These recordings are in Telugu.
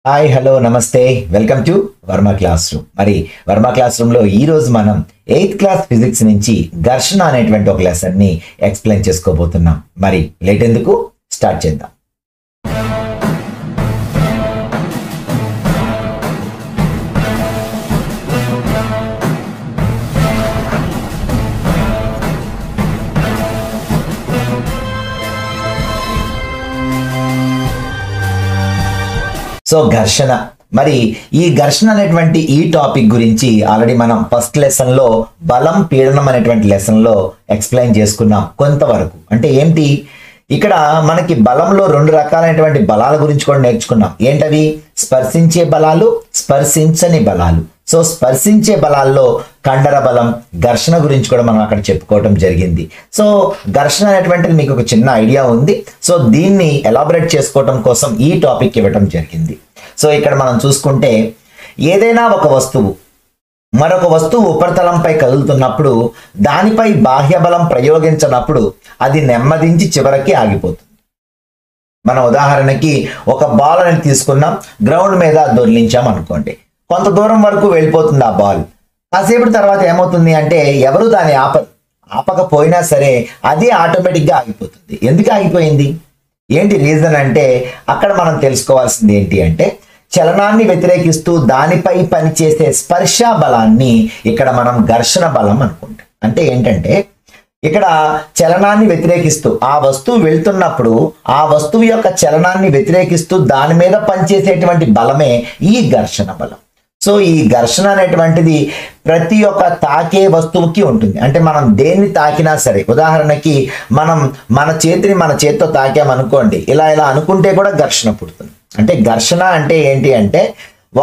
హాయ్ హలో నమస్తే welcome to Varma class room. మరి వర్మ క్లాస్ రూమ్ లో ఈ రోజు మనం 8th క్లాస్ ఫిజిక్స్ నుంచి ఘర్షణ అనేటువంటి ఒక లెసన్ ని ఎక్స్ప్లెయిన్ చేసుకోబోతున్నాం. మరి లేట్ ఎందుకు, స్టార్ట్ చేద్దాం. సో ఘర్షణ, మరి ఈ ఘర్షణ అనేటువంటి ఈ టాపిక్ గురించి ఆల్రెడీ మనం ఫస్ట్ లెసన్ లో బలం పీడనం అనేటువంటి లెసన్ లో ఎక్స్ప్లెయిన్ చేసుకున్నాం కొంతవరకు. అంటే ఏంటి, ఇక్కడ మనకి బలంలో రెండు రకాలైనటువంటి బలాల గురించి కూడా నేర్చుకున్నాం. ఏంటవి? స్పర్శించే బలాలు, స్పర్శించని బలాలు. సో స్పర్శించే బలాల్లో కండర బలం, ఘర్షణ గురించి కూడా మనం అక్కడ చెప్పుకోవటం జరిగింది. సో ఘర్షణ అనేటువంటిది మీకు ఒక చిన్న ఐడియా ఉంది. సో దీన్ని ఎలాబరేట్ చేసుకోవటం కోసం ఈ టాపిక్ ఇవ్వటం జరిగింది. సో ఇక్కడ మనం చూసుకుంటే ఏదైనా ఒక వస్తువు మరొక వస్తువు ఉపరితలంపై కదులుతున్నప్పుడు దానిపై బాహ్య బలం ప్రయోగించినప్పుడు అది నెమ్మదించి చివరికి ఆగిపోతుంది. మన ఉదాహరణకి ఒక బాల్ అనేది తీసుకున్నాం, గ్రౌండ్ మీద దొర్లించాం అనుకోండి. కొంత దూరం వరకు వెళ్ళిపోతుంది ఆ బాల్. కాసేపటి తర్వాత ఏమవుతుంది అంటే ఎవరు దాన్ని ఆపకపోయినా సరే అది ఆటోమేటిక్గా ఆగిపోతుంది. ఎందుకు ఆగిపోయింది, ఏంటి రీజన్ అంటే అక్కడ మనం తెలుసుకోవాల్సింది ఏంటి అంటే చలనాన్ని వ్యతిరేకిస్తూ దానిపై పనిచేసే స్పర్శ బలాన్ని ఇక్కడ మనం ఘర్షణ బలం అనుకుంటాం. అంటే ఏంటంటే ఇక్కడ చలనాన్ని వ్యతిరేకిస్తూ ఆ వస్తువు వెళ్తున్నప్పుడు ఆ వస్తువు యొక్క చలనాన్ని వ్యతిరేకిస్తూ దాని మీద పనిచేసేటువంటి బలమే ఈ ఘర్షణ బలం. సో ఈ ఘర్షణ అనేటువంటిది ప్రతి ఒక్క తాకే వస్తువుకి ఉంటుంది. అంటే మనం దేన్ని తాకినా సరే, ఉదాహరణకి మనం మన చేతిని మన చేతితో తాకామనుకోండి, ఇలా అనుకుంటే కూడా ఘర్షణ పుడుతుంది. అంటే ఘర్షణ అంటే ఏంటి అంటే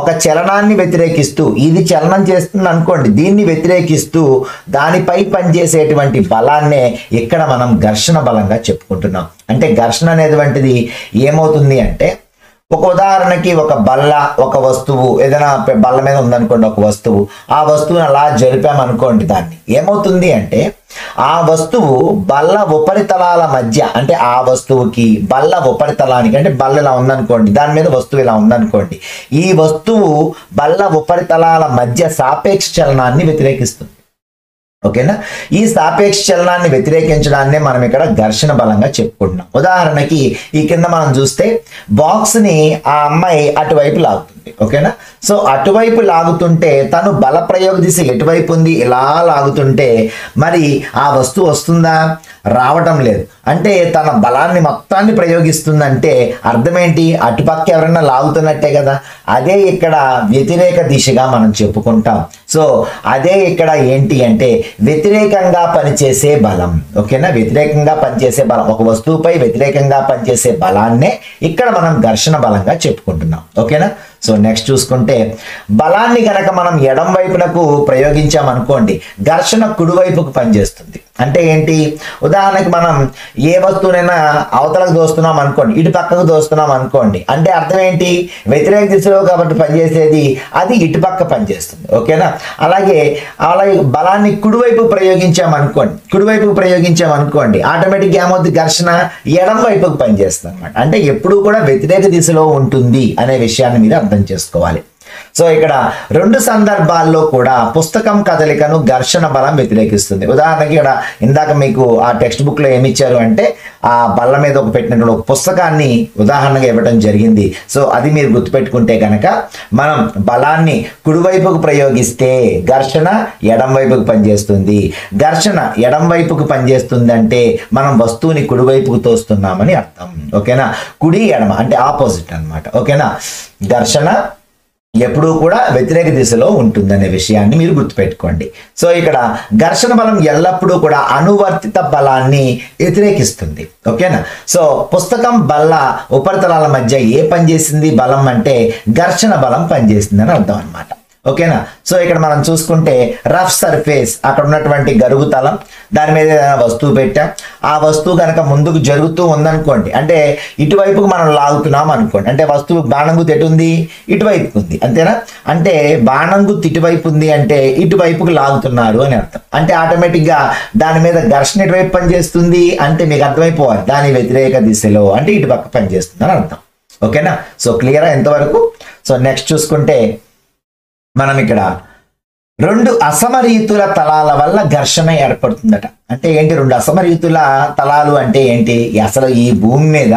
ఒక చలనాన్ని వ్యతిరేకిస్తూ, ఇది చలనం చేస్తుంది అనుకోండి, దీన్ని వ్యతిరేకిస్తూ దానిపై పనిచేసేటువంటి బలాన్నే ఇక్కడ మనం ఘర్షణ బలంగా చెప్పుకుంటున్నాం. అంటే ఘర్షణ అనేటువంటిది ఏమవుతుంది అంటే ఒక ఉదాహరణకి ఒక బల్ల, ఒక వస్తువు ఏదైనా బల్ల మీద ఉందనుకోండి ఒక వస్తువు, ఆ వస్తువుని అలా జరిపామనుకోండి, దాన్ని ఏమవుతుంది అంటే ఆ వస్తువు బల్ల ఉపరితలాల మధ్య, అంటే ఆ వస్తువుకి బల్ల ఉపరితలానికి, అంటే బల్ల ఇలా ఉందనుకోండి, దాని మీద వస్తువు ఇలా ఉందనుకోండి, ఈ వస్తువు బల్ల ఉపరితలాల మధ్య సాపేక్ష చలనాన్ని వ్యతిరేకిస్తుంది. ఓకేనా? ఈ సాపేక్ష చలనాన్ని వ్యతిరేకించడాన్నే మనం ఇక్కడ ఘర్షణ బలంగా చెప్పుకుంటున్నాం. ఉదాహరణకి ఈ కింద మనం చూస్తే బాక్స్ ని ఆ అమ్మాయి అటువైపు లాగుతుంది. ఓకేనా? సో అటువైపు లాగుతుంటే తను బల ప్రయోగ దిశ ఎటువైపు ఉంది, ఇలా లాగుతుంటే మరి ఆ వస్తువు వస్తుందా? రావటం లేదు. అంటే తన బలాన్ని మొత్తాన్ని ప్రయోగిస్తుందంటే అర్థమేంటి, అటుపక్క ఎవరైనా లాగుతున్నట్టే కదా. అదే ఇక్కడ వ్యతిరేక దిశగా మనం చెప్పుకుంటాం. సో అదే ఇక్కడ ఏంటి అంటే వ్యతిరేకంగా పనిచేసే బలం. ఓకేనా? వ్యతిరేకంగా పనిచేసే బలం, ఒక వస్తువుపై వ్యతిరేకంగా పనిచేసే బలాన్నే ఇక్కడ మనం ఘర్షణ బలంగా చెప్పుకుంటున్నాం. ఓకేనా? సో నెక్స్ట్ చూసుకుంటే బలాన్ని కనుక మనం ఎడం వైపునకు ప్రయోగించామనుకోండి, ఘర్షణ కుడివైపుకు పనిచేస్తుంది. అంటే ఏంటి, ఉదాహరణకి మనం ఏ వస్తువునైనా అవతలకు దోస్తున్నాం అనుకోండి, ఇటు పక్కకు దోస్తున్నాం అనుకోండి, అంటే అర్థం ఏంటి, వ్యతిరేక దిశలో కాబట్టి పనిచేసేది అది ఇటు పక్క పనిచేస్తుంది. ఓకేనా? అలాగే బలాన్ని కుడివైపు ప్రయోగించామనుకోండి ఆటోమేటిక్గా ఏమవుతుంది, ఘర్షణ ఎడం వైపుకు పనిచేస్తుంది అనమాట. అంటే ఎప్పుడూ కూడా వ్యతిరేక దిశలో ఉంటుంది అనే విషయాన్ని మీరు అర్థం చేసుకోవాలి. సో ఇక్కడ రెండు సందర్భాల్లో కూడా పుస్తకం కదలికను ఘర్షణ బలం వ్యతిరేకిస్తుంది. ఉదాహరణకి ఇక్కడ ఇందాక మీకు ఆ టెక్స్ట్ బుక్ లో ఏమి ఇచ్చారు అంటే ఆ బల్ల మీద ఒక పెట్టినటువంటి ఒక పుస్తకాన్ని ఉదాహరణగా ఇవ్వడం జరిగింది. సో అది మీరు గుర్తుపెట్టుకుంటే కనుక మనం బలాన్ని కుడివైపుకు ప్రయోగిస్తే ఘర్షణ ఎడం వైపుకు పనిచేస్తుంది. ఘర్షణ ఎడం వైపుకు పనిచేస్తుంది అంటే మనం వస్తువుని కుడివైపుకు తోస్తున్నామని అర్థం. ఓకేనా? కుడి ఎడమ అంటే ఆపోజిట్ అన్నమాట. ఓకేనా? ఘర్షణ ఎప్పుడూ కూడా వ్యతిరేక దిశలో ఉంటుందనే విషయాన్ని మీరు గుర్తుపెట్టుకోండి. సో ఇక్కడ ఘర్షణ బలం ఎల్లప్పుడూ కూడా అనువర్తిత బలాన్ని వ్యతిరేకిస్తుంది. ఓకేనా? సో పుస్తకం బల్ల ఉపరితలాల మధ్య ఏ పనిచేసింది బలం అంటే ఘర్షణ బలం పనిచేసింది అని అర్థం అనమాట. ఓకేనా? సో ఇక్కడ మనం చూసుకుంటే రఫ్ సర్ఫేస్, అక్కడ ఉన్నటువంటి గరుగుతలం, దాని మీద ఏదైనా వస్తువు పెట్టాం, ఆ వస్తువు కనుక ముందుకు జరుగుతూ ఉందనుకోండి, అంటే ఇటువైపుకు మనం లాగుతున్నాం అనుకోండి, అంటే వస్తువు బాణం గుర్తు ఎటు ఉంది, ఇటువైపు ఉంది, అంతేనా? అంటే బాణం గుర్తు ఇటువైపు ఉంది అంటే ఇటువైపుకు లాగుతున్నారు అని అర్థం. అంటే ఆటోమేటిక్గా దాని మీద ఘర్షణ ఎటువైపు పనిచేస్తుంది అంటే మీకు అర్థమైపోవాలి, దాని వ్యతిరేక దిశలో, అంటే ఇటుపక్క పనిచేస్తుంది అని అర్థం. ఓకేనా? సో క్లియరా ఎంతవరకు? సో నెక్స్ట్ చూసుకుంటే మనం ఇక్కడ రెండు అసమరీతుల తలాల వల్ల ఘర్షణ ఏర్పడుతుందట. అంటే ఏంటి రెండు అసమరీతుల తలాలు అంటే ఏంటి? అసలు ఈ భూమి మీద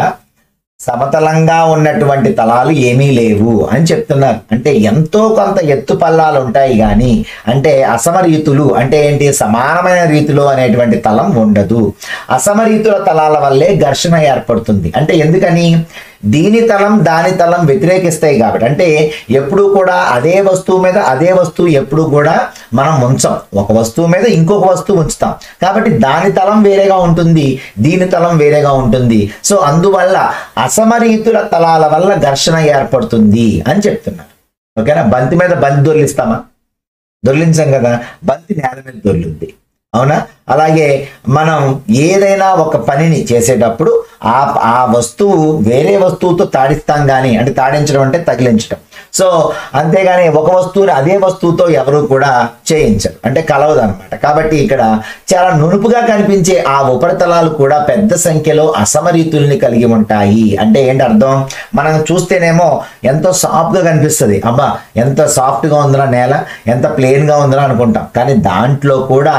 సమతలంగా ఉన్నటువంటి తలాలు ఏమీ లేవు అని చెప్తున్నారు. అంటే ఎంతో కొంత ఎత్తు పల్లాలు ఉంటాయి కానీ అంటే అసమరీతులు అంటే ఏంటి? సమానమైన రీతిలో అనేటువంటి తలం ఉండదు. అసమరీతుల తలాల వల్లే ఘర్షణ ఏర్పడుతుంది. అంటే ఎందుకని? దీని తలం దాని తలం వ్యతిరేకిస్తాయి కాబట్టి. అంటే ఎప్పుడు కూడా అదే వస్తువు మీద అదే వస్తువు ఎప్పుడు కూడా మనం ఉంచాం, ఒక వస్తువు మీద ఇంకొక వస్తువు ఉంచుతాం కాబట్టి దాని తలం వేరేగా ఉంటుంది, దీని తలం వేరేగా ఉంటుంది. సో అందువల్ల అసమరీతుల తలాల వల్ల ఘర్షణ ఏర్పడుతుంది అని చెప్తున్నారు. ఓకేనా? బంతి మీద బంతి దొర్లిస్తామా? దొర్లించాం కదా, బంతి నేల మీద దొర్లుద్ది, అవునా? అలాగే మనం ఏదైనా ఒక పనిని చేసేటప్పుడు ఆ వస్తువు వేరే వస్తువుతో తాడిస్తాం కానీ, అంటే తాడించడం అంటే తగిలించడం. సో అంతేగాని ఒక వస్తువుని అదే వస్తువుతో ఎవరు కూడా చేయించరు, అంటే కలవదు అనమాట. కాబట్టి ఇక్కడ చాలా నునుపుగా కనిపించే ఆ ఉపరితలాలు కూడా పెద్ద సంఖ్యలో అసమరీతుల్ని కలిగి ఉంటాయి. అంటే ఏంటి అర్థం? మనం చూస్తేనేమో ఎంతో సాఫ్ట్గా కనిపిస్తుంది, అబ్బా ఎంత సాఫ్ట్గా ఉందిరా నేల, ఎంత ప్లెయిన్గా ఉందిరా అనుకుంటాం. కానీ దాంట్లో కూడా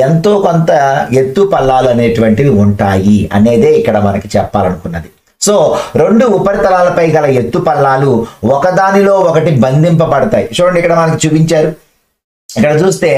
ఎంతో కొంత ఎత్తు పల్లాలు అనేటువంటివి ఉంటాయి అనేదే ఇక్కడ మనకి చెప్పాలనుకున్నది. సో రెండు ఉపరితలాలపై గల ఎత్తు పల్లాలు ఒకదానిలో ఒకటి బంధింపబడతాయి. చూడండి ఇక్కడ మనకి చూపించారు. ఇక్కడ చూస్తే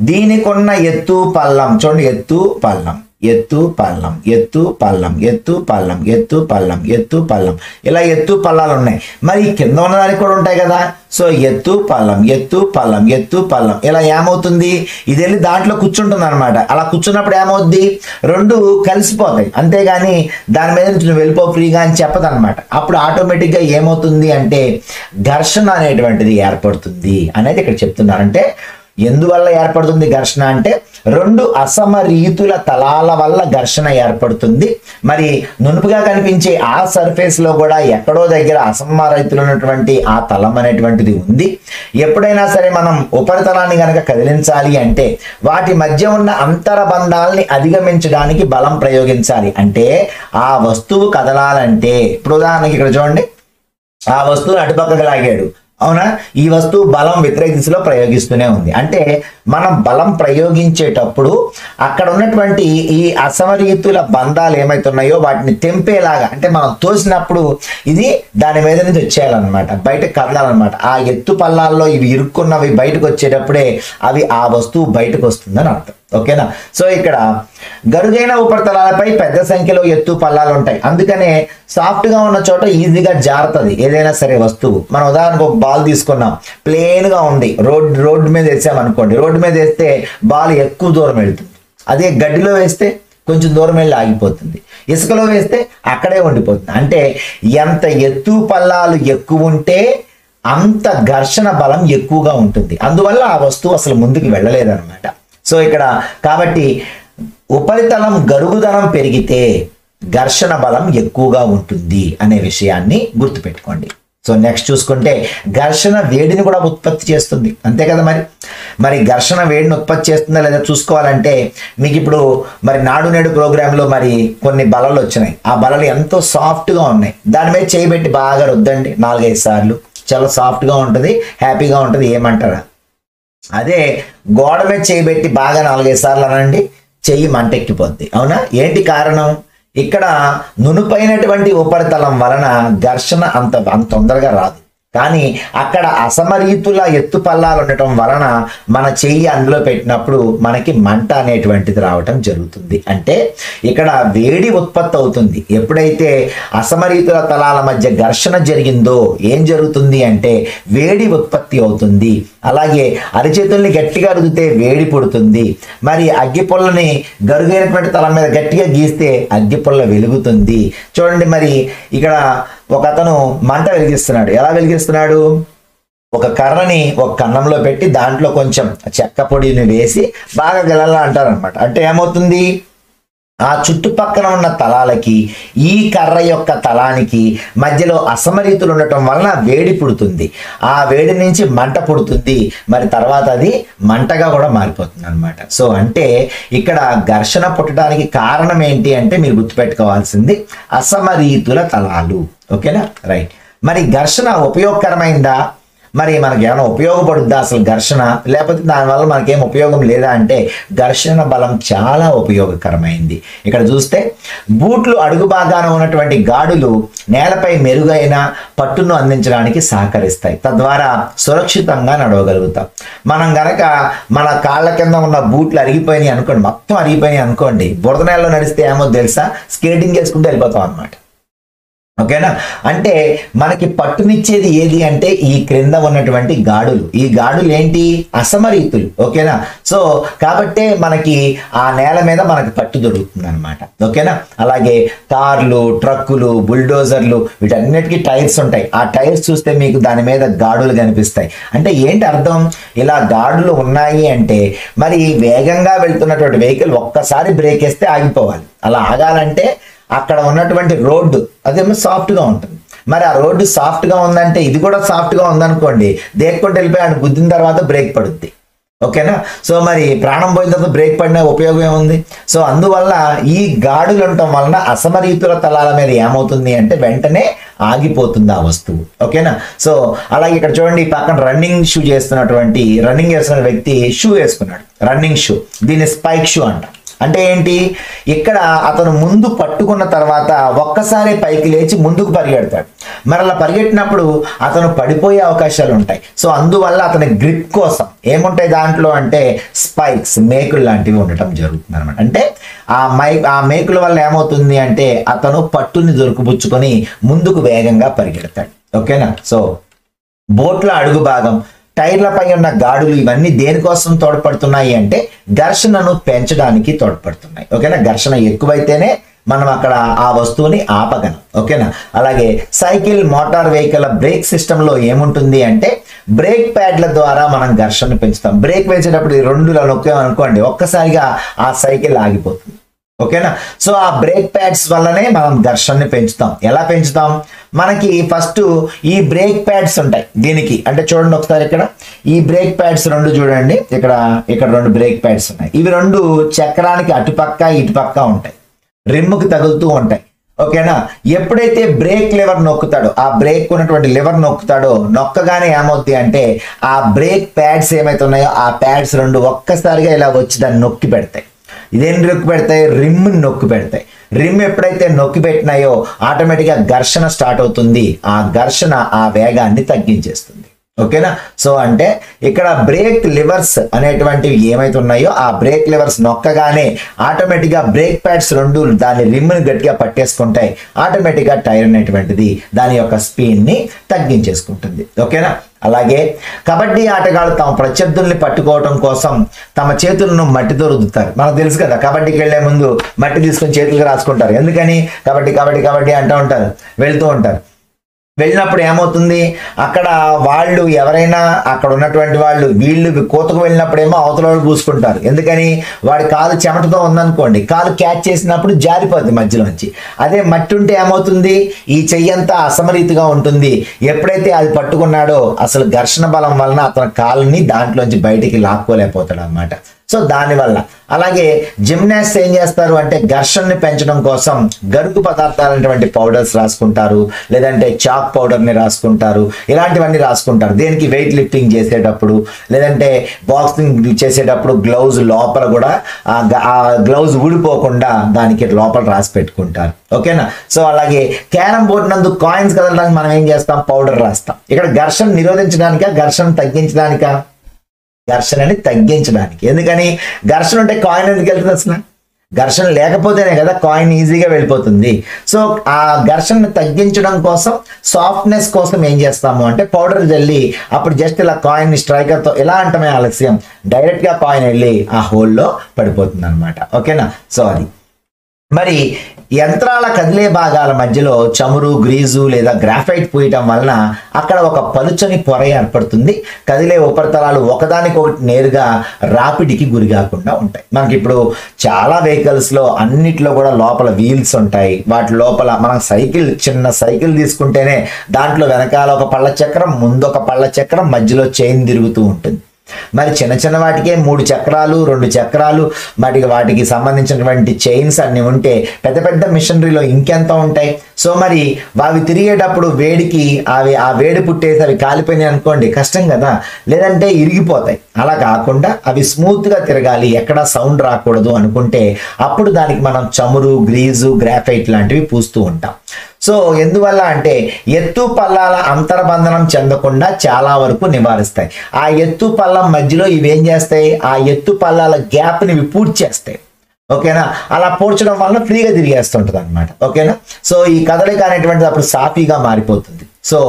దీనికున్న ఎత్తు పల్లం చూడండి, ఎత్తు పల్లం ఎత్తు పల్లం ఎత్తు పల్లం ఎత్తు పల్లం ఎత్తు పల్లం ఎత్తు పల్లం ఇలా ఎత్తు పల్లాలు ఉన్నాయి. మరి కింద ఉన్నదానికి కూడా ఉంటాయి కదా. సో ఎత్తు పల్లం ఎత్తు పల్లం ఎత్తు పల్లం ఇలా ఏమవుతుంది? ఇది వెళ్ళి దాంట్లో కూర్చుంటుంది అనమాట. అలా కూర్చున్నప్పుడు ఏమవుద్ది? రెండు కలిసిపోతాయి, అంతేగాని దాని మీద నుంచి నువ్వు వెళ్ళిపో ఫ్రీగా అని చెప్పదు అనమాట. అప్పుడు ఆటోమేటిక్గా ఏమవుతుంది అంటే ఘర్షణ అనేటువంటిది ఏర్పడుతుంది అనేది ఇక్కడ చెప్తున్నారు. అంటే ఎందువల్ల ఏర్పడుతుంది ఘర్షణ అంటే రెండు అసమరీతుల తలాల వల్ల ఘర్షణ ఏర్పడుతుంది. మరి నునుపుగా కనిపించే ఆ సర్ఫేస్ లో కూడా ఎక్కడో దగ్గర అసమరీతులు ఉన్నటువంటి ఆ తలం అనేటువంటిది ఉంది. ఎప్పుడైనా సరే మనం ఉపరితలాన్ని కనుక కదిలించాలి అంటే వాటి మధ్య ఉన్న అంతరబంధాలని అధిగమించడానికి బలం ప్రయోగించాలి. అంటే ఆ వస్తువు కదలాలంటే ఇప్పుడు ఉదాహరణకి ఇక్కడ చూడండి, ఆ వస్తువుని అటుపక్కకు లాగాడు, అవునా? ఈ వస్తువు బలం వ్యతిరేక దిశలో ప్రయోగిస్తూనే ఉంది. అంటే మనం బలం ప్రయోగించేటప్పుడు అక్కడ ఉన్నటువంటి ఈ అసమరీతుల బంధాలు ఏమైతున్నాయో వాటిని తెంపేలాగా, అంటే మనం తోసినప్పుడు ఇది దాని మీద నుంచి వచ్చేయాలన్నమాట, బయటకు కదలాలన్నమాట. ఆ ఎత్తు పల్లాల్లో ఇవి ఇరుక్కున్నవి బయటకు వచ్చేటప్పుడే అవి ఆ వస్తువు బయటకు వస్తుందని అర్థం. ఓకేనా? సో ఇక్కడ గరుగైన ఉపరితలాలపై పెద్ద సంఖ్యలో ఎత్తు పల్లాలు ఉంటాయి. అందుకనే సాఫ్ట్ గా ఉన్న చోట ఈజీగా జారుతుంది ఏదైనా సరే వస్తువు. మనం ఉదాహరణకు ఒక బాల్ తీసుకున్నాం, ప్లేన్ గా ఉంది, రోడ్డు మీద వేసామనుకోండి, రోడ్డు మీద వేస్తే బాల్ ఎక్కువ దూరం వెళ్తుంది. అదే గడ్డిలో వేస్తే కొంచెం దూరం వెళ్ళి ఆగిపోతుంది, ఇసుకలో వేస్తే అక్కడే ఉండిపోతుంది. అంటే ఎంత ఎత్తు పల్లాలు ఎక్కువ ఉంటే అంత ఘర్షణ బలం ఎక్కువగా ఉంటుంది. అందువల్ల ఆ వస్తువు అసలు ముందుకు వెళ్ళలేదన్నమాట. సో ఇక్కడ కాబట్టి ఉపరితలం గరుగుదనం పెరిగితే ఘర్షణ బలం ఎక్కువగా ఉంటుంది అనే విషయాన్ని గుర్తుపెట్టుకోండి. సో నెక్స్ట్ చూసుకుంటే ఘర్షణ వేడిని కూడా ఉత్పత్తి చేస్తుంది, అంతే కదా? మరి ఘర్షణ వేడిని ఉత్పత్తి చేస్తుందా లేదా చూసుకోవాలంటే మీకు ఇప్పుడు మరి నాడు నేడు ప్రోగ్రాంలో మరి కొన్ని బలలు వచ్చినాయి. ఆ బలలు ఎంతో సాఫ్ట్గా ఉన్నాయి. దాని మీద చేయబెట్టి బాగా రుద్దండి 4-5 సార్లు, చాలా సాఫ్ట్గా ఉంటుంది, హ్యాపీగా ఉంటుంది. ఏమంటారా? అదే గోడ మీద చేయబెట్టి బాగా 4-5 సార్లు అనండి, చెయ్యి మంటెక్కిపోద్ది, అవునా? ఏంటి కారణం? ఇక్కడ నునుపైనటువంటి ఉపరితలం వలన ఘర్షణ అంత తొందరగా రాదు. కానీ అక్కడ అసమరీతుల ఎత్తు పల్లాలు ఉండటం వలన మన చెయ్యి అందులో పెట్టినప్పుడు మనకి మంట అనేటువంటిది రావటం జరుగుతుంది. అంటే ఇక్కడ వేడి ఉత్పత్తి అవుతుంది. ఎప్పుడైతే అసమరీతుల తలాల మధ్య ఘర్షణ జరిగిందో ఏం జరుగుతుంది అంటే వేడి ఉత్పత్తి అవుతుంది. అలాగే అరిచేతుల్ని గట్టిగా రుద్దితే వేడి పుడుతుంది. మరి అగ్గిపుల్లని గరుగైనటువంటి తలం మీద గట్టిగా గీస్తే అగ్గిపుల్ల వెలుగుతుంది. చూడండి, మరి ఇక్కడ ఒక అతను మంట వెలిగిస్తున్నాడు. ఎలా వెలిగిస్తున్నాడు? ఒక కర్రని ఒక కన్నంలో పెట్టి దాంట్లో కొంచెం చెక్క పొడిని వేసి బాగా గెలలా అంటారనమాట. అంటే ఏమవుతుంది? ఆ చుట్టుపక్కల ఉన్న తలాలకి ఈ కర్ర యొక్క తలానికి మధ్యలో అసమరీతులు ఉండటం వలన వేడి పుడుతుంది. ఆ వేడి నుంచి మంట పుడుతుంది. మరి తర్వాత అది మంటగా కూడా మారిపోతుంది అనమాట. సో అంటే ఇక్కడ ఘర్షణ పుట్టడానికి కారణం ఏంటి అంటే మీరు గుర్తుపెట్టుకోవాల్సింది అసమరీతుల తలాలు. ఓకేనా, రైట్. మరి ఘర్షణ ఉపయోగకరమైందా? మరి మనకి ఏమైనా ఉపయోగపడుద్దా అసలు ఘర్షణ, లేకపోతే దానివల్ల మనకేం ఉపయోగం లేదా అంటే ఘర్షణ బలం చాలా ఉపయోగకరమైంది. ఇక్కడ చూస్తే బూట్లు అడుగు భాగాన ఉన్నటువంటి గాడులు నేలపై మెరుగైన పట్టును అందించడానికి సహకరిస్తాయి. తద్వారా సురక్షితంగా నడవగలుగుతాం. మనం గనక మన కాళ్ళ కింద ఉన్న బూట్లు అరిగిపోయినాయి అనుకోండి, మొత్తం అరిగిపోయినాయి అనుకోండి, బురద నేలలో నడిస్తే ఏమో తెలుసా, స్కేటింగ్ చేసుకుంటూ వెళ్ళిపోతాం అనమాట. ఓకేనా, అంటే మనకి పట్టునిచ్చేది ఏది అంటే ఈ క్రింద ఉన్నటువంటి గాడులు. ఈ గాడులు ఏంటి, అసమరీతులు. ఓకేనా, సో కాబట్టే మనకి ఆ నేల మీద మనకి పట్టు దొరుకుతుంది అనమాట. ఓకేనా, అలాగే కార్లు, ట్రక్కులు, బుల్డోజర్లు వీటన్నిటికీ టైర్స్ ఉంటాయి. ఆ టైర్స్ చూస్తే మీకు దాని మీద గాడులు కనిపిస్తాయి. అంటే ఏంటి అర్థం, ఇలా గాడులు ఉన్నాయి అంటే మరి వేగంగా వెళ్తున్నటువంటి వెహికల్ ఒక్కసారి బ్రేక్ వేస్తే ఆగిపోవాలి. అలా ఆగాలంటే అక్కడ ఉన్నటువంటి రోడ్డు అదేమో సాఫ్ట్గా ఉంటుంది. మరి ఆ రోడ్డు సాఫ్ట్గా ఉందంటే ఇది కూడా సాఫ్ట్గా ఉందనుకోండి, దేక్కుంటూ వెళ్ళిపోయి గుద్దిన తర్వాత బ్రేక్ పడుద్ది. ఓకేనా, సో మరి ప్రాణం పోయిన తర్వాత బ్రేక్ పడిన ఉపయోగం ఏముంది? సో అందువల్ల ఈ గాడులు ఉండటం వలన అసమరీతుల తలాల మీద ఏమవుతుంది అంటే వెంటనే ఆగిపోతుంది ఆ వస్తువు. ఓకేనా, సో అలాగే ఇక్కడ చూడండి, ఈ పక్కన రన్నింగ్ చేస్తున్న వ్యక్తి షూ వేసుకున్నాడు, రన్నింగ్ షూ. దీన్ని స్పైక్ షూ అంట. అంటే ఏంటి, ఇక్కడ అతను ముందు పట్టుకున్న తర్వాత ఒక్కసారి పైకి లేచి ముందుకు పరిగెడతాడు. మరి అలా పరిగెట్టినప్పుడు అతను పడిపోయే అవకాశాలు ఉంటాయి. సో అందువల్ల అతని గ్రిప్ కోసం ఏముంటాయి దాంట్లో అంటే స్పైక్స్, మేకులు లాంటివి ఉండటం జరుగుతుంది అనమాట. అంటే ఆ మేకుల వల్ల ఏమవుతుంది అంటే అతను పట్టుని దొరికిపుచ్చుకొని ముందుకు వేగంగా పరిగెడతాడు. ఓకేనా, సో బోట్ల అడుగు భాగం, టైర్లపై ఉన్న గాడులు ఇవన్నీ దేనికోసం తోడ్పడుతున్నాయి అంటే ఘర్షణను పెంచడానికి తోడ్పడుతున్నాయి. ఓకేనా, ఘర్షణ ఎక్కువైతేనే మనం అక్కడ ఆ వస్తువుని ఆపగలం. ఓకేనా, అలాగే సైకిల్, మోటార్ వెహికల్ బ్రేక్ సిస్టంలో ఏముంటుంది అంటే బ్రేక్ ప్యాడ్ల ద్వారా మనం ఘర్షణ పెంచుతాం. బ్రేక్ వేసేటప్పుడు ఈ రెండు నొక్కామనుకోండి, ఒక్కసారిగా ఆ సైకిల్ ఆగిపోతుంది. ఓకేనా, సో ఆ బ్రేక్ ప్యాడ్స్ వల్లనే మనం ఘర్షణని పెంచుతాం. ఎలా పెంచుతాం, మనకి ఫస్ట్ ఈ బ్రేక్ ప్యాడ్స్ ఉంటాయి దీనికి. అంటే చూడండి ఒకసారి, ఇక్కడ ఈ బ్రేక్ ప్యాడ్స్ రెండు చూడండి, ఇక్కడ రెండు బ్రేక్ ప్యాడ్స్ ఉన్నాయి. ఇవి రెండు చక్రానికి అటుపక్క ఇటుపక్క ఉంటాయి, రిమ్ముకి తగులుతూ ఉంటాయి. ఓకేనా, ఎప్పుడైతే బ్రేక్ లివర్ నొక్కుతాడో, ఆ బ్రేక్ ఉన్నటువంటి లివర్ నొక్కగానే ఏమవుద్ది అంటే ఆ బ్రేక్ ప్యాడ్స్ ఏమైతే ఉన్నాయో ఆ ప్యాడ్స్ రెండు ఒక్కసారిగా ఇలా వచ్చి దాన్ని నొక్కి పెడతాయి. ఇదేం నొక్కి పెడతాయి, రిమ్ నొక్కి పెడతాయి. రిమ్ ఎప్పుడైతే నొక్కి పెట్టినాయో ఆటోమేటిక్గా ఘర్షణ స్టార్ట్ అవుతుంది. ఆ ఘర్షణ ఆ వేగాన్ని తగ్గించేస్తుంది. ఓకేనా, సో అంటే ఇక్కడ బ్రేక్ లివర్స్ అనేటువంటివి ఏమైతే ఉన్నాయో ఆ బ్రేక్ లివర్స్ నొక్కగానే ఆటోమేటిక్గా బ్రేక్ ప్యాడ్స్ రెండు దాని రిమ్ని గట్టిగా పట్టేసుకుంటాయి. ఆటోమేటిక్గా టైర్ అనేటువంటిది దాని యొక్క స్పీడ్ని తగ్గించేసుకుంటుంది. ఓకేనా, అలాగే కబడ్డీ ఆటగాళ్ళు తమ ప్రత్యర్థుల్ని పట్టుకోవడం కోసం తమ చేతులను మట్టితో రుద్దుతారు. మనకు తెలుసు కదా, కబడ్డీకి వెళ్లే ముందు మట్టి తీసుకొని చేతులకు రాసుకుంటారు. ఎందుకని, కబడ్డీ కబడ్డీ కబడ్డీ అంటూ ఉంటారు, వెళ్తూ ఉంటారు. వెళ్ళినప్పుడు ఏమవుతుంది, అక్కడ వాళ్ళు ఎవరైనా అక్కడ ఉన్నటువంటి వీళ్ళు కోతకు వెళ్ళినప్పుడేమో అవతల వాళ్ళు పూసుకుంటారు. ఎందుకని, వాడి కాలు చెమటతో ఉందనుకోండి, కాలు క్యాచ్ చేసినప్పుడు జారిపోద్ది మధ్యలోంచి. అదే మట్టి ఉంటే ఏమవుతుంది, ఈ చెయ్యంతా అసమరీతిగా ఉంటుంది. ఎప్పుడైతే అది పట్టుకున్నాడో అసలు ఘర్షణ బలం వలన అతని కాలుని దాంట్లోంచి బయటికి లాక్కోలేకపోతాడు అన్నమాట. సో దానివల్ల అలాగే జిమ్నాస్ట్ ఏం చేస్తారు అంటే ఘర్షణని పెంచడం కోసం గరుకు పదార్థాలైనటువంటి పౌడర్స్ రాసుకుంటారు, లేదంటే చాక్ పౌడర్ని రాసుకుంటారు. ఇలాంటివన్నీ రాసుకుంటారు దేనికి, వెయిట్ లిఫ్టింగ్ చేసేటప్పుడు, లేదంటే బాక్సింగ్ చేసేటప్పుడు గ్లౌజ్ లోపల కూడా ఆ గ్లౌజ్ ఊడిపోకుండా దానికి లోపల రాసి పెట్టుకుంటారు. ఓకేనా, సో అలాగే క్యారమ్ బోర్డు నందు కాయిన్స్ కదలడానికి మనం ఏం చేస్తాం, పౌడర్ రాస్తాం. ఇక్కడ ఘర్షణ నిరోధించడానికా, ఘర్షణ తగ్గించడానికా? ఘర్షణని తగ్గించడానికి. ఎందుకని, ఘర్షణ ఉంటే కాయిన్ ఎందుకు వెళ్తుంది అసలు? ఘర్షణ లేకపోతేనే కదా కాయిన్ ఈజీగా వెళ్ళిపోతుంది. సో ఆ ఘర్షణను తగ్గించడం కోసం, సాఫ్ట్నెస్ కోసం ఏం చేస్తాము అంటే పౌడర్ జల్లి అప్పుడు జస్ట్ ఇలా కాయిన్ స్ట్రైకర్తో ఎలా అంటమే ఆలస్యం, డైరెక్ట్గా కాయిన్ వెళ్ళి ఆ హోల్లో పడిపోతుంది అనమాట. ఓకేనా, సో అది మరి యంత్రాల కదిలే భాగాల మధ్యలో చమురు, గ్రీజు లేదా గ్రాఫైట్ పూయటం వలన అక్కడ ఒక పలుచని పొర ఏర్పడుతుంది. కదిలే ఉపరితలాలు ఒకదానికొకటి నేరుగా రాపిడికి గురి కాకుండా ఉంటాయి. మనకి ఇప్పుడు చాలా వెహికల్స్ లో అన్నిట్లో కూడా లోపల వీల్స్ ఉంటాయి. వాటి లోపల మనం చిన్న సైకిల్ తీసుకుంటేనే దాంట్లో వెనకాల ఒక పళ్ళ చక్రం, ముందు ఒక పళ్ళ చక్రం, మధ్యలో చైన్ తిరుగుతూ ఉంటుంది. మరి చిన్న చిన్న వాటికే 3 చక్రాలు 2 చక్రాలు మరి వాటికి సంబంధించినటువంటి చైన్స్ అన్ని ఉంటే పెద్ద పెద్ద మిషనరీలో ఇంకెంత ఉంటాయి. సో మరి అవి తిరిగేటప్పుడు వేడికి ఆ వేడి పుట్టేసి అవి కాలిపోయినాయి అనుకోండి, కష్టం కదా, లేదంటే ఇరిగిపోతాయి. అలా కాకుండా అవి స్మూత్ గా తిరగాలి, ఎక్కడ సౌండ్ రాకూడదు అనుకుంటే అప్పుడు దానికి మనం చమురు, గ్రీజు, గ్రాఫైట్ లాంటివి పూస్తూ ఉంటాం. సో ఎందువల్ల అంటే ఎత్తు పల్లాల అంతర్బంధనం చెందకుండా చాలా వరకు నివారిస్తాయి. ఆ ఎత్తు పల్లం మధ్యలో ఇవేం చేస్తాయి, ఆ ఎత్తు పల్లాల గ్యాప్ ని పూర్తి చేస్తాయి. ఓకేనా, అలా పూడ్చడం వల్ల ఫ్రీగా తిరిగేస్తుంటది అనమాట. ఓకేనా, సో ఈ కదలిక అనేటువంటిది అప్పుడు సాఫీగా మారిపోతుంది. సో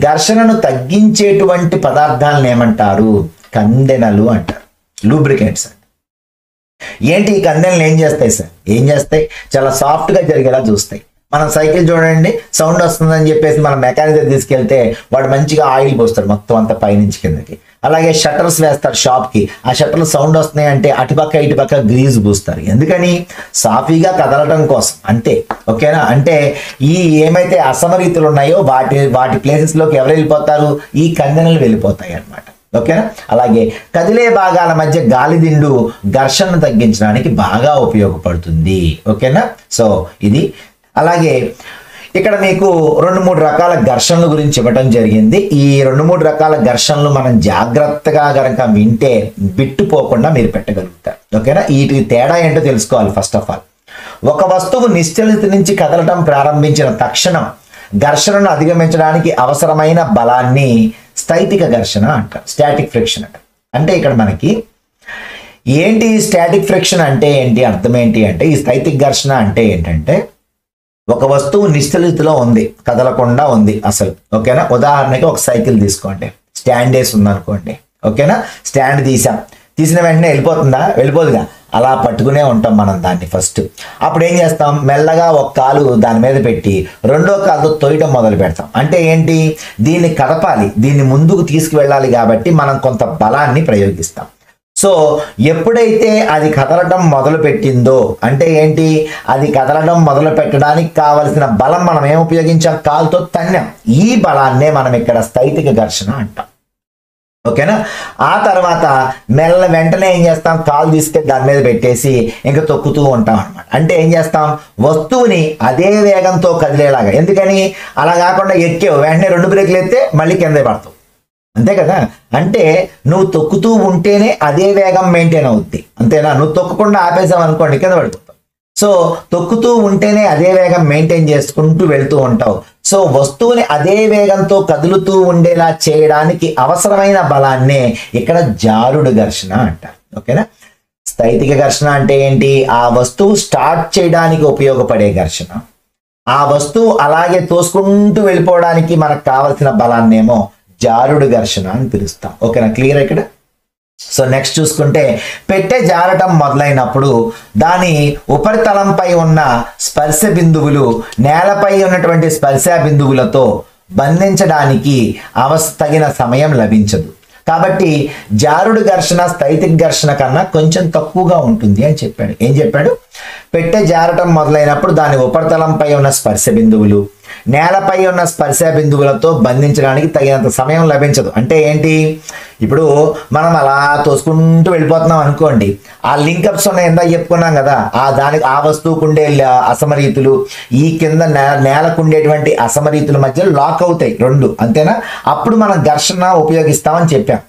ఘర్షణను తగ్గించేటువంటి పదార్థాలను ఏమంటారు, కందెనలు అంటారు, లూబ్రికెంట్స్. ఏంటి ఈ కందెనలు ఏం చేస్తాయి సార్, ఏం చేస్తాయి, చాలా సాఫ్ట్ గా జరిగేలా చూస్తాయి. మనం సైకిల్ చూడండి, సౌండ్ వస్తుందని చెప్పేసి మనం మెకానిక్ దగ్గర తీసుకెళ్తే వాడు మంచిగా ఆయిల్ పోస్తాడు మొత్తం అంతా పైనుంచి కిందకి. అలాగే షట్టర్స్ వేస్తారు షాప్ కి, ఆ షట్టర్లు సౌండ్ వస్తున్నాయి అంటే అటుపక్క ఇటుపక్క గ్రీజ్ పూస్తారు. ఎందుకని, సాఫీగా కదలటం కోసం, అంతే. ఓకేనా, అంటే ఈ ఏమైతే అసమరీతులు ఉన్నాయో వాటి ప్లేసెస్ లోకి ఎవరు వెళ్ళిపోతారు, ఈ కందెనలు వెళ్ళిపోతాయి అన్నమాట. ఓకేనా, అలాగే కదిలే భాగాల మధ్య గాలిదిండు ఘర్షణను తగ్గించడానికి బాగా ఉపయోగపడుతుంది. ఓకేనా, సో ఇది. అలాగే ఇక్కడ మీకు 2-3 రకాల ఘర్షణల గురించి ఇవ్వడం జరిగింది. ఈ 2-3 రకాల ఘర్షణలు మనం జాగ్రత్తగా కనుక వింటే బిట్టుపోకుండా మీరు పెట్టగలుగుతారు. ఓకేనా, వీటి తేడా ఏంటో తెలుసుకోవాలి. ఫస్ట్ ఆఫ్ ఆల్, ఒక వస్తువు నిశ్చలిత నుంచి కదలటం ప్రారంభించిన తక్షణం ఘర్షణను అధిగమించడానికి అవసరమైన బలాన్ని స్థైతిక ఘర్షణ అంటారు, స్టాటిక్ ఫ్రిక్షన్ అంటారు. అంటే ఇక్కడ మనకి ఏంటి స్టాటిక్ ఫ్రిక్షన్ అంటే ఏంటి, అర్థం ఏంటి అంటే, ఈ స్థైతిక ఘర్షణ అంటే ఏంటంటే ఒక వస్తువు నిశ్చలితలో ఉంది, కదలకుండా ఉంది అసలు. ఓకేనా, ఉదాహరణకి ఒక సైకిల్ తీసుకోండి, స్టాండ్ వేసి ఉందనుకోండి. ఓకేనా, స్టాండ్ తీసిన వెంటనే వెళ్ళిపోతుందా, వెళ్ళిపోదుగా, అలా పట్టుకునే ఉంటాం మనం దాన్ని ఫస్ట్. అప్పుడు ఏం చేస్తాం, మెల్లగా ఒక కాలు దాని మీద పెట్టి రెండో కాలుతో తొయ్యడం మొదలు పెడతాం. అంటే ఏంటి, దీన్ని కదపాలి, దీన్ని ముందుకు తీసుకువెళ్ళాలి కాబట్టి మనం కొంత బలాన్ని ప్రయోగిస్తాం. సో ఎప్పుడైతే అది కదలటం మొదలు పెట్టిందో అంటే ఏంటి, అది కదలటం మొదలు పెట్టడానికి కావలసిన బలం మనం ఏం ఉపయోగించాం, కాలుతో తన్నాం. ఈ బలాన్నే మనం ఇక్కడ స్థైతిక ఘర్షణ అంటాం. ఓకేనా, ఆ తర్వాత వెంటనే ఏం చేస్తాం, కాలు తీసుకెళ్ళి దాని మీద పెట్టేసి ఇంకా తొక్కుతూ ఉంటాం అనమాట. అంటే ఏం చేస్తాం, వస్తువుని అదే వేగంతో కదిలేలాగా. ఎందుకని, అలా కాకుండా ఎక్కేవు వెంటనే 2 బ్రేకులు ఎత్తే మళ్ళీ కింద పడతావు, అంతే కదా. అంటే నువ్వు తొక్కుతూ ఉంటేనే అదే వేగం మెయింటైన్ అవుద్ది, అంతేనా. నువ్వు తొక్కకుండా ఆపేసావు అనుకోండి కింద పడిపోతావు. సో తొక్కుతూ ఉంటేనే అదే వేగం మెయింటైన్ చేసుకుంటూ వెళ్తూ ఉంటావు. సో వస్తువుని అదే వేగంతో కదులుతూ ఉండేలా చేయడానికి అవసరమైన బలాన్నే ఇక్కడ జారుడు ఘర్షణ అంటారు. ఓకేనా, స్థైతిక ఘర్షణ అంటే ఏంటి, ఆ వస్తువు స్టార్ట్ చేయడానికి ఉపయోగపడే ఘర్షణ. ఆ వస్తువు అలాగే తోసుకుంటూ వెళ్ళిపోవడానికి మనకు కావలసిన బలాన్నేమో జారుడు ఘర్షణ అని పిలుస్తాం. ఓకేనా, క్లియర్ ఇక్కడ. సో నెక్స్ట్ చూసుకుంటే, పెట్టె జారటం మొదలైనప్పుడు దాని ఉపరితలంపై ఉన్న స్పర్శ బిందువులు నేలపై ఉన్నటువంటి స్పర్శ బిందువులతో బంధించడానికి తగిన సమయం లభించదు. కాబట్టి జారుడు ఘర్షణ స్థైతిక ఘర్షణ కన్నా కొంచెం తక్కువగా ఉంటుంది అని చెప్పాడు. ఏం చెప్పాడు, పెట్టె జారటం మొదలైనప్పుడు దాని ఉపరితలంపై ఉన్న స్పర్శ బిందువులు నేలపై ఉన్న స్పర్శ బిందువులతో బంధించడానికి తగినంత సమయం లభించదు. అంటే ఏంటి, ఇప్పుడు మనం అలా తోసుకుంటూ వెళ్ళిపోతున్నాం అనుకోండి, ఆ లింకప్స్ ఉన్నాయి ఎంత చెప్పుకున్నాం కదా, ఆ వస్తువుకు ఉండే అసమరీతులు ఈ కింద నేలకు ఉండేటువంటి అసమరీతుల మధ్య లాక్ అవుతాయి 2, అంతేనా. అప్పుడు మనం ఘర్షణ ఉపయోగిస్తామని చెప్పాం.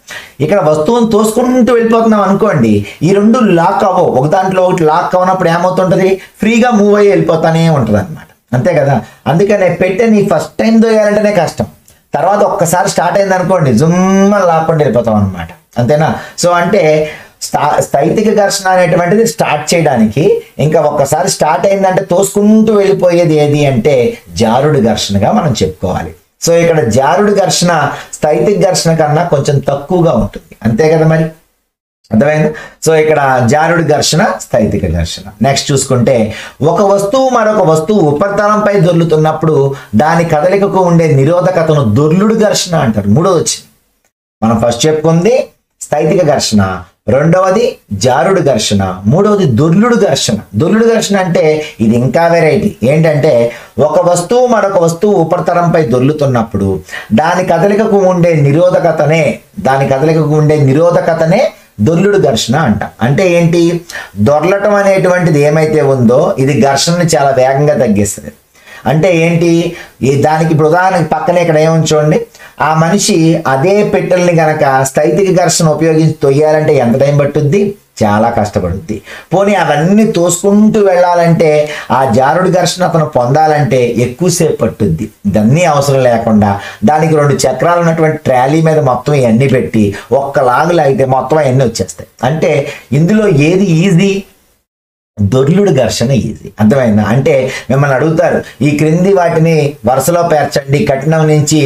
ఇక్కడ వస్తువును తోసుకుంటూ వెళ్ళిపోతున్నాం అనుకోండి, ఈ 2 లాక్ అవ్వవు, ఒక దాంట్లో ఒకటి లాక్ అవ్వనప్పుడు ఏమవుతుంటది, ఫ్రీగా మూవ్ అయ్యి వెళ్ళిపోతానే ఉంటుంది అనమాట, అంతే కదా. అందుకనే పెట్టెని ఫస్ట్ టైం దోయాలంటేనే కష్టం, తర్వాత ఒక్కసారి స్టార్ట్ అయింది అనుకోండి జుమ్మని లాక్కుండా వెళ్ళిపోతాం అనమాట, అంతేనా. సో అంటే స్థైతిక ఘర్షణ అనేటువంటిది స్టార్ట్ చేయడానికి, ఇంకా ఒక్కసారి స్టార్ట్ అయిందంటే తోసుకుంటూ వెళ్ళిపోయేది ఏది అంటే జారుడు ఘర్షణగా మనం చెప్పుకోవాలి. సో ఇక్కడ జారుడు ఘర్షణ స్థైతిక ఘర్షణ కన్నా కొంచెం తక్కువగా ఉంటుంది, అంతే కదా మరి. అర్థమైంది. సో ఇక్కడ జారుడు ఘర్షణ, స్థైతిక ఘర్షణ. నెక్స్ట్ చూసుకుంటే ఒక వస్తువు మరొక వస్తువు ఉపరితలంపై దొర్లుతున్నప్పుడు దాని కదలికకు ఉండే నిరోధకతను దొర్లుడు ఘర్షణ అంటారు. మూడోది వచ్చింది. మనం ఫస్ట్ చెప్పుకుంది స్థైతిక ఘర్షణ, రెండవది జారుడు ఘర్షణ, మూడవది దొర్లుడు ఘర్షణ. దొర్లుడు ఘర్షణ అంటే ఇది ఇంకా వెరైటీ. ఏంటంటే ఒక వస్తువు మరొక వస్తువు ఉపరితలంపై దొర్లుతున్నప్పుడు దాని కదలికకు ఉండే నిరోధకతనే దొర్లుడు ఘర్షణ అంట. అంటే ఏంటి, దొర్లటం అనేటువంటిది ఏమైతే ఉందో ఇది ఘర్షణని చాలా వేగంగా తగ్గిస్తుంది. అంటే ఏంటి, దానికి ఇప్పుడు ఉదాహరణకి పక్కనే ఇక్కడ ఏమని చూడండి, ఆ మనిషి అదే పెట్టెల్ని గనక స్థైతిక ఘర్షణ ఉపయోగించి తొయ్యాలంటే ఎంత టైం పట్టుద్ది, చాలా కష్టపడుద్ది. పోనీ అవన్నీ తోసుకుంటూ వెళ్ళాలంటే ఆ జారుడు ఘర్షణ అతను పొందాలంటే ఎక్కువసేపు పట్టుద్ది. ఇదన్నీ అవసరం లేకుండా దానికి 2 చక్రాలు ఉన్నటువంటి ట్రాలీ మీద మొత్తం ఇవన్నీ పెట్టి ఒక్క లాగులు అయితే మొత్తం అవన్నీ వచ్చేస్తాయి. అంటే ఇందులో ఏది ఈజీ, దొర్లుడు ఘర్షణ ఈజీ. అర్థమైందా? అంటే మిమ్మల్ని అడుగుతారు ఈ క్రింది వాటిని వరుసలో పేర్చండి, కఠినం నుంచి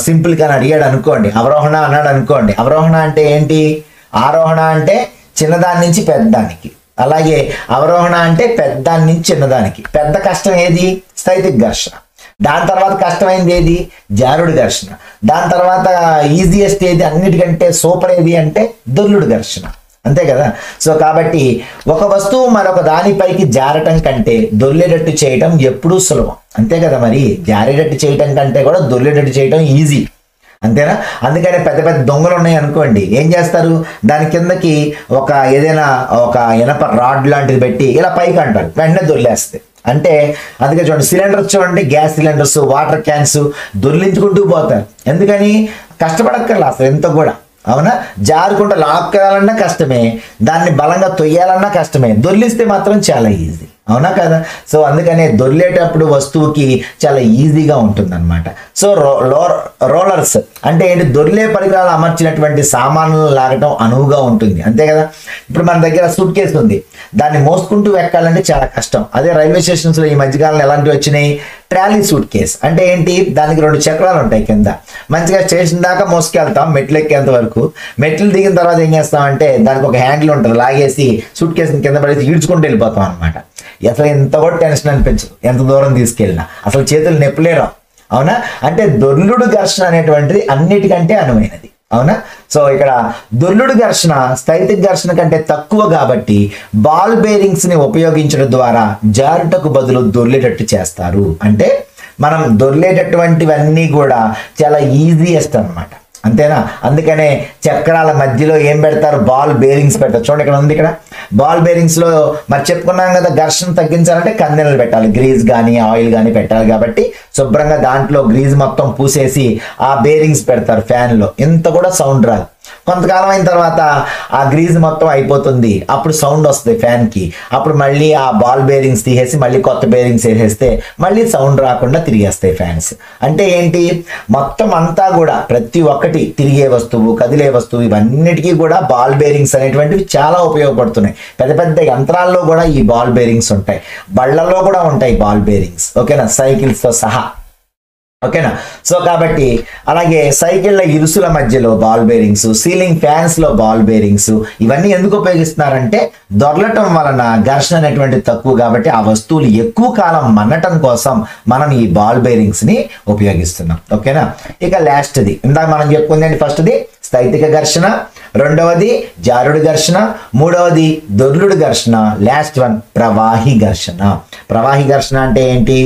సింపుల్ గా అడిగాడు అనుకోండి, అవరోహణ అన్నాడు అనుకోండి. అవరోహణ అంటే ఏంటి, ఆరోహణ అంటే చిన్నదాని నుంచి పెద్దదానికి, అలాగే అవరోహణ అంటే పెద్దదాని నుంచి చిన్నదానికి. పెద్ద కష్టం ఏది, స్థైతిక ఘర్షణ. దాని తర్వాత కష్టమైంది ఏది, జారుడు ఘర్షణ. దాని తర్వాత ఈజియెస్ట్ ఏది, అన్నిటికంటే సూపర్ ఏది అంటే దొర్లుడు ఘర్షణ. అంతే కదా. సో కాబట్టి ఒక వస్తువు మరొక దానిపైకి జారటం కంటే దొర్లేటట్టు చేయటం ఎప్పుడూ సులభం. అంతే కదా. మరి జారేటట్టు చేయటం కంటే కూడా దొర్లేటట్టు చేయటం ఈజీ. అంతేనా. అందుకనే పెద్ద పెద్ద దొంగలు ఉన్నాయి అనుకోండి, ఏం చేస్తారు, దాని కిందకి ఏదైనా ఒక ఇనప రాడ్ లాంటిది పెట్టి ఇలా పైకి అంటారు, వెంటనే దొర్లేస్తాయి. అంటే అందుకే చూడండి, సిలిండర్స్ చూడండి, గ్యాస్ సిలిండర్స్, వాటర్ క్యాన్స్ దొర్లించుకుంటూ పోతారు. ఎందుకని, కష్టపడక్కర్లా అసలు ఎంత కూడా. అవునా, జారుకుంటూ లాక్కాలన్నా కష్టమే, దాన్ని బలంగా తొయ్యాలన్నా కష్టమే, దొర్లిస్తే మాత్రం చాలా ఈజీ. అవునా కదా. సో అందుకనే దొర్లేటప్పుడు వస్తువుకి చాలా ఈజీగా ఉంటుంది అనమాట. సో రోలర్స్ అంటే ఏంటి, దొర్లే పరికరాలు అమర్చినటువంటి సామాన్లను లాగటం అనువుగా ఉంటుంది. అంతే కదా. ఇప్పుడు మన దగ్గర సూట్ కేసు ఉంది, దాన్ని మోసుకుంటూ ఎక్కాలంటే చాలా కష్టం. అదే రైల్వే స్టేషన్స్ లో ఈ మధ్యకాలంలో ఎలాంటివి వచ్చినాయి, ట్రాలీ సూట్ కేస్. అంటే ఏంటి, దానికి 2 చక్రాలు ఉంటాయి కింద, మంచిగా స్టేషన్ దాకా మోసుకెళ్తాం మెట్లు ఎక్కేంత వరకు. మెట్లు దిగిన తర్వాత ఏం చేస్తామంటే దానికి ఒక హ్యాండిల్ ఉంటుంది, లాగేసి సూట్ కేసుని కింద పడేసి ఈడ్చుకుంటూ వెళ్ళిపోతాం అనమాట. అసలు ఎంత కూడా టెన్షన్ అనిపించదు, ఎంత దూరం తీసుకెళ్ళినా అసలు చేతులు నొప్పులేరా. అవునా. అంటే దొర్లుడు ఘర్షణ అనేటువంటిది అన్నిటికంటే అనువైనది. అవునా. సో ఇక్కడ దొర్లుడు ఘర్షణ స్థైతిక ఘర్షణ కంటే తక్కువ కాబట్టి బాల్ బేరింగ్స్ ని ఉపయోగించడం ద్వారా జారుటకు బదులు దొర్లేటట్టు చేస్తారు. అంటే మనం దొర్లేటటువంటివన్నీ కూడా చాలా ఈజీయెస్ట్ అన్నమాట. అంతేనా. అందుకనే చక్రాల మధ్యలో ఏం పెడతారు, బాల్ బేరింగ్స్ పెడతారు. చూడండి ఇక్కడ ఉంది, ఇక్కడ బాల్ బేరింగ్స్ లో మరి చెప్పుకున్నాం కదా, ఘర్షణ తగ్గించాలంటే కందెనలు పెట్టాలి, గ్రీజ్ కానీ ఆయిల్ కానీ పెట్టాలి. కాబట్టి శుభ్రంగా దాంట్లో గ్రీజ్ మొత్తం పూసేసి ఆ బేరింగ్స్ పెడతారు ఫ్యాన్ లో, ఇంత కూడా సౌండ్ రాదు. కొంతకాలం అయిన తర్వాత ఆ గ్రీజ్ మొత్తం అయిపోతుంది, అప్పుడు సౌండ్ వస్తుంది ఫ్యాన్ కి. అప్పుడు మళ్ళీ ఆ బాల్ బేరింగ్స్ తీసేసి మళ్ళీ కొత్త బేరింగ్స్ వేసేస్తే మళ్ళీ సౌండ్ రాకుండా తిరిగేస్తాయి ఫ్యాన్స్. అంటే ఏంటి, మొత్తం అంతా కూడా ప్రతి ఒక్కటి తిరిగే వస్తువు, కదిలే వస్తువు, ఇవన్నిటికీ కూడా బాల్ బేరింగ్స్ అనేటువంటివి చాలా ఉపయోగపడుతున్నాయి. పెద్ద పెద్ద యంత్రాల్లో కూడా ఈ బాల్ బేరింగ్స్ ఉంటాయి, బళ్ళల్లో కూడా ఉంటాయి బాల్ బేరింగ్స్. ఓకేనా, సైకిల్స్ తో సహా. ఓకేనా. సో కాబట్టి అలాగే సైకిళ్ళ ఇరుసుల మధ్యలో బాల్ బేరింగ్స్, సీలింగ్ ఫ్యాన్స్ లో బాల్ బేరింగ్స్, ఇవన్నీ ఎందుకు ఉపయోగిస్తున్నారంటే దొర్లటం వలన ఘర్షణ అనేటువంటి తక్కువ కాబట్టి ఆ వస్తువులు ఎక్కువ కాలం మన్నటం కోసం మనం ఈ బాల్ బేరింగ్స్ ని ఉపయోగిస్తున్నాం. ఓకేనా. ఇక లాస్ట్ది ఇందాక మనం చెప్పుకుందండి, ఫస్ట్ది స్థైతిక ఘర్షణ, రెండవది జారుడు ఘర్షణ, మూడవది దొర్లుడు ఘర్షణ, లాస్ట్ వన్ ప్రవాహి ఘర్షణ. ప్రవాహి ఘర్షణ అంటే ఏంటి,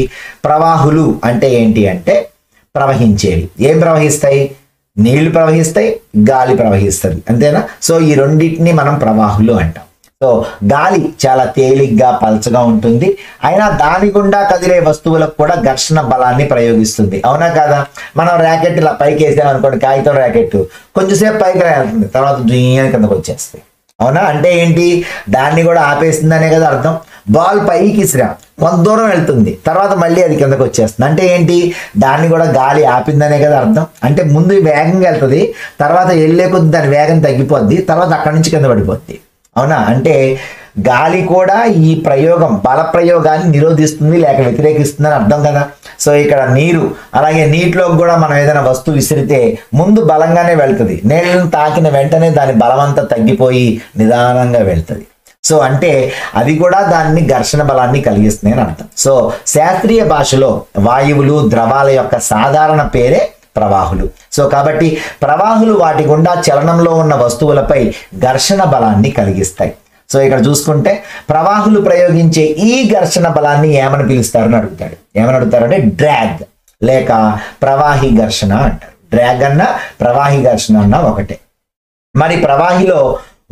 ప్రవాహులు అంటే ఏంటి అంటే ప్రవహించేవి. ఏం ప్రవహిస్తాయి, నీళ్లు ప్రవహిస్తాయి, గాలి ప్రవహిస్తుంది. అంతేనా. సో ఈ రెండింటిని మనం ప్రవాహులు అంటాం. సో గాలి చాలా తేలిగ్గా పల్చగా ఉంటుంది, అయినా దాని గుండా కదిలే వస్తువులకు కూడా ఘర్షణ బలాన్ని ప్రయోగిస్తుంది. అవునా కాదా. మనం ర్యాకెట్ ఇలా పైకి వేసాం అనుకోండి, కాగితం ర్యాకెట్ కొంచెంసేపు పైకి వెళ్తుంది, తర్వాత దుయ్యాని కిందకు వచ్చేస్తాయి. అవునా. అంటే ఏంటి, దాన్ని కూడా ఆపేస్తుందనే కదా అర్థం. బాల్ పైకి ఇసిరా కొంత దూరం వెళ్తుంది, తర్వాత మళ్ళీ అది కిందకు వచ్చేస్తుంది. అంటే ఏంటి, దాన్ని కూడా గాలి ఆపిందనే కదా అర్థం. అంటే ముందు వేగంగా వెళ్తుంది, తర్వాత వెళ్ళే కొద్ది దాని వేగం తగ్గిపోద్ది, తర్వాత అక్కడి నుంచి కింద పడిపోద్ది. అవునా. అంటే గాలి కూడా ఈ ప్రయోగం బల ప్రయోగాన్ని నిరోధిస్తుంది లేక వ్యతిరేకిస్తుంది అని అర్థం కదా. సో ఇక్కడ నీరు, అలాగే నీటిలో కూడా మనం ఏదైనా వస్తువు విసిరితే ముందు బలంగానే వెళ్తుంది, నీళ్ళను తాకిన వెంటనే దాని బలమంతా తగ్గిపోయి నిదానంగా వెళ్తుంది. సో అంటే అది కూడా దాన్ని ఘర్షణ బలాన్ని కలిగిస్తుంది అని అర్థం. సో శాస్త్రీయ భాషలో వాయువులు ద్రవాల యొక్క సాధారణ పేరే ప్రవాహులు. సో కాబట్టి ప్రవాహులు వాటి గుండా చలనంలో ఉన్న వస్తువులపై ఘర్షణ బలాన్ని కలిగిస్తాయి. సో ఇక్కడ చూసుకుంటే ప్రవాహులు ప్రయోగించే ఈ ఘర్షణ బలాన్ని ఏమని పిలుస్తారని అడుగుతాడు. ఏమని అడుగుతారంటే డ్రాగ్ లేక ప్రవాహి ఘర్షణ అంటారు. డ్రాగ్ అన్న ప్రవాహి ఘర్షణ అన్న ఒకటే. మరి ప్రవాహిలో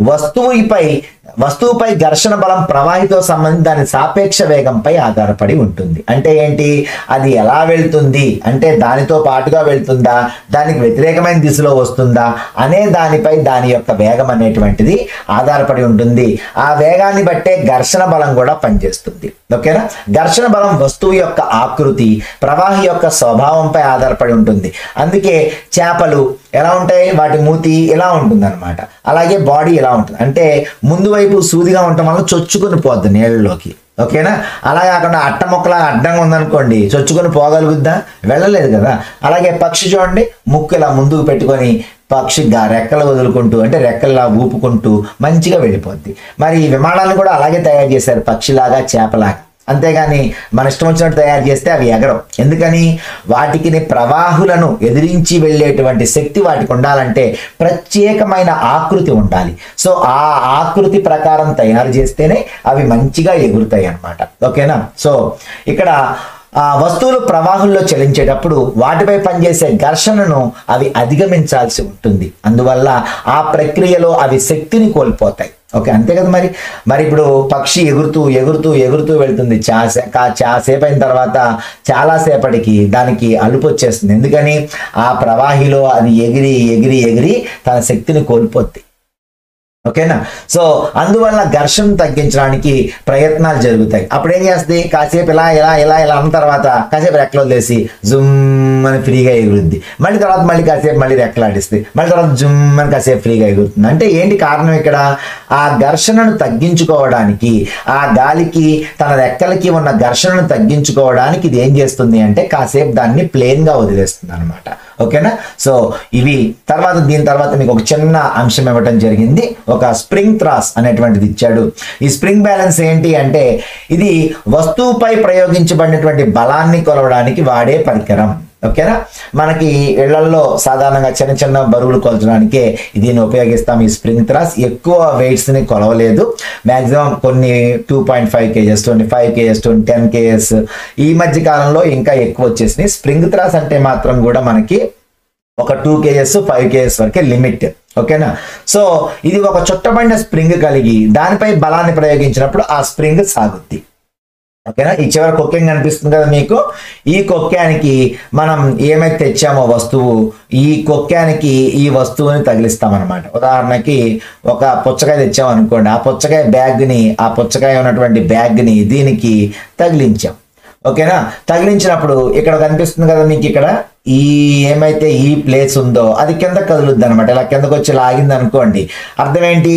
వస్తువుపై ఘర్షణ బలం ప్రవాహితో సంబంధించి దాని సాపేక్ష వేగంపై ఆధారపడి ఉంటుంది. అంటే ఏంటి, అది ఎలా వెళ్తుంది అంటే దానితో పాటుగా వెళ్తుందా, దానికి వ్యతిరేకమైన దిశలో వస్తుందా అనే దానిపై దాని యొక్క వేగం అనేటువంటిది ఆధారపడి ఉంటుంది. ఆ వేగాన్ని బట్టే ఘర్షణ బలం కూడా పనిచేస్తుంది. ఓకేనా. ఘర్షణ బలం వస్తువు యొక్క ఆకృతి ప్రవాహి యొక్క స్వభావంపై ఆధారపడి ఉంటుంది. అందుకే చేపలు ఎలా ఉంటాయి, వాటి మూతి ఇలా ఉంటుంది అనమాట, అలాగే బాడీ ఎలా ఉంటుంది అంటే ముందు వైపు సూదిగా ఉండటం వల్ల చొచ్చుకొని పోద్ది నీళ్ళలోకి. ఓకేనా. అలా కాకుండా అట్ట మొక్కలా అడ్డంగా ఉందనుకోండి, చొచ్చుకొని పోగలుగుద్దా, వెళ్ళలేదు కదా. అలాగే పక్షి చూడండి, ముక్కు ఇలా ముందుకు పెట్టుకొని పక్షి రెక్కలు వదులుకుంటూ అంటే రెక్కల్లా ఊపుకుంటూ మంచిగా వెళ్ళిపోద్ది. మరి విమానాలను కూడా అలాగే తయారు చేశారు, పక్షిలాగా చేపలాగా. అంతేగాని మన ఇష్టం వచ్చినట్టు తయారు చేస్తే అవి ఎగరవు. ఎందుకని, వాటికి ప్రవాహులను ఎదిరించి వెళ్ళేటువంటి శక్తి వాటికి ఉండాలంటే ప్రత్యేకమైన ఆకృతి ఉండాలి. సో ఆ ఆకృతి ప్రకారం తయారు చేస్తేనే అవి మంచిగా ఎగురుతాయి అన్నమాట. ఓకేనా. సో ఇక్కడ వస్తువులు ప్రవాహంలో చలించేటప్పుడు వాటిపై పనిచేసే ఘర్షణను అవి అధిగమించాల్సి ఉంటుంది. అందువల్ల ఆ ప్రక్రియలో అవి శక్తిని కోల్పోతాయి. ఓకే, అంతే కదా. మరి ఇప్పుడు పక్షి ఎగురుతూ ఎగురుతూ ఎగురుతూ వెళ్తుంది. చాసేపు అయిన తర్వాత చాలాసేపటికి దానికి అలుపు వచ్చేస్తుంది. ఎందుకని, ఆ ప్రవాహిలో అది ఎగిరి ఎగిరి ఎగిరి తన శక్తిని కోల్పోద్ది. ఓకేనా. సో అందువల్ల ఘర్షణ తగ్గించడానికి ప్రయత్నాలు జరుగుతాయి. అప్పుడు ఏం చేస్తుంది, కాసేపు ఇలా ఇలా ఇలా ఇలా అన్న తర్వాత కాసేపు రెక్కలు వదిలేసి జుమ్ అని ఫ్రీగా ఎగురుద్ది. మళ్ళీ తర్వాత మళ్ళీ కాసేపు మళ్ళీ రెక్కలు ఆడిస్తుంది, మళ్ళీ తర్వాత జుమ్ అని కాసేపు ఫ్రీగా ఎగురుతుంది. అంటే ఏంటి కారణం, ఇక్కడ ఆ ఘర్షణను తగ్గించుకోవడానికి, ఆ గాలికి తన రెక్కలకి ఉన్న ఘర్షణను తగ్గించుకోవడానికి ఇది ఏం చేస్తుంది అంటే కాసేపు దాన్ని ప్లేన్గా వదిలేస్తుంది అనమాట. ఓకేనా. సో ఇవి దీని తర్వాత మీకు ఒక చిన్న అంశం ఇవ్వటం జరిగింది. ఒక స్ప్రింగ్ త్రాస్ అనేటువంటిది ఇచ్చాడు. ఈ స్ప్రింగ్ బ్యాలెన్స్ ఏంటి అంటే ఇది వస్తువుపై ప్రయోగించబడినటువంటి బలాన్ని కొలవడానికి వాడే పరికరం. ఓకేనా. మనకి ఇళ్లలో సాధారణంగా చిన్న చిన్న బరువులు కొలచడానికే దీన్ని ఉపయోగిస్తాం. ఈ స్ప్రింగ్ త్రాస్ ఎక్కువ వెయిట్స్ ని కొలవలేదు. మాక్సిమం కొన్ని 2.5 kgs 25 kgs 10 kgs ఈ మధ్య కాలంలో ఇంకా ఎక్కువ వచ్చేసినాయి. స్ప్రింగ్ త్రాస్ అంటే మాత్రం కూడా మనకి ఒక 2 kgs 5 kgs వరకే లిమిట్. ఓకేనా. సో ఇది ఒక చుట్టబడిన స్ప్రింగ్ కలిగి దానిపై బలాన్ని ప్రయోగించినప్పుడు ఆ స్ప్రింగ్ సాగుద్ది. ఓకేనా. ఈ చివరి కొక్కెం కనిపిస్తుంది కదా మీకు. ఈ కొక్కానికి మనం ఏమైతే తెచ్చామో వస్తువు, ఈ కొక్కానికి ఈ వస్తువుని తగిలిస్తామన్నమాట. ఉదాహరణకి ఒక పుచ్చకాయ తెచ్చాం అనుకోండి, ఆ పుచ్చకాయ బ్యాగ్ని, ఆ పుచ్చకాయ ఉన్నటువంటి బ్యాగ్ని దీనికి తగిలించాం. ఓకేనా. తగిలించినప్పుడు ఇక్కడ కనిపిస్తుంది కదా మీకు, ఇక్కడ ఈ ఏమైతే ఈ ప్లేస్ ఉందో అది కింద కదులుద్ది అనమాట. ఇలా కిందకు వచ్చి లాగింది అనుకోండి, అర్థం ఏంటి,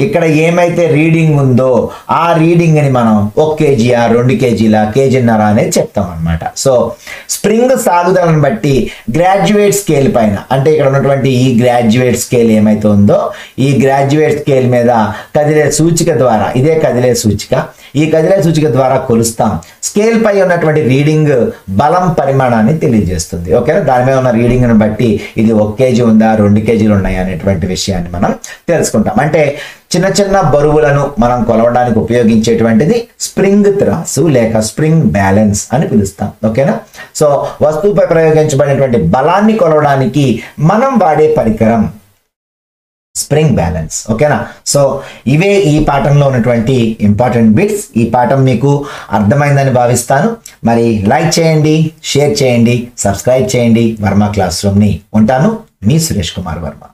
ఇక్కడ ఏమైతే రీడింగ్ ఉందో ఆ రీడింగ్ ని మనం 1 kg 2 kg కేజీన్నర అనేది చెప్తాం అనమాట. సో స్ప్రింగ్ సాగుదలను బట్టి గ్రాడ్యుయేట్ స్కేల్ పైన, అంటే ఇక్కడ ఉన్నటువంటి ఈ గ్రాడ్యుయేట్ స్కేల్ ఏమైతే ఉందో ఈ గ్రాడ్యుయేట్ స్కేల్ మీద కదిలే సూచిక ద్వారా, ఇదే కదిలే సూచిక, ఈ కదిలే సూచిక ద్వారా కొలుస్తాం. స్కేల్ పై ఉన్నటువంటి రీడింగ్ బలం పరిమాణాన్ని తెలియజేస్తుంది. ఓకే, దాని మీద ఉన్న రీడింగ్ ని బట్టి ఇది 1 kg ఉందా 2 kgలు ఉన్నాయా అనేటువంటి విషయాన్ని మనం తెలుసుకుంటాం. అంటే చిన్న చిన్న బరువులను మనం కొలవడానికి ఉపయోగించేటువంటిది స్ప్రింగ్ త్రాసు లేక స్ప్రింగ్ బ్యాలెన్స్ అని పిలుస్తాం. ఓకేనా. సో వస్తువుపై ప్రయోగించబడినటువంటి బలాన్ని కొలవడానికి మనం వాడే పరికరం స్ప్రింగ్ బ్యాలెన్స్. ఓకేనా. సో ఇవే ఈ పాఠంలో ఉన్నటువంటి ఇంపార్టెంట్ బిట్స్. ఈ పాఠం మీకు అర్థమైందని భావిస్తాను. మరి లైక్ చేయండి, షేర్ చేయండి, సబ్స్క్రైబ్ చేయండి వర్మ క్లాస్ రూమ్ని. ఉంటాను, మీ సురేష్ కుమార్ వర్మ.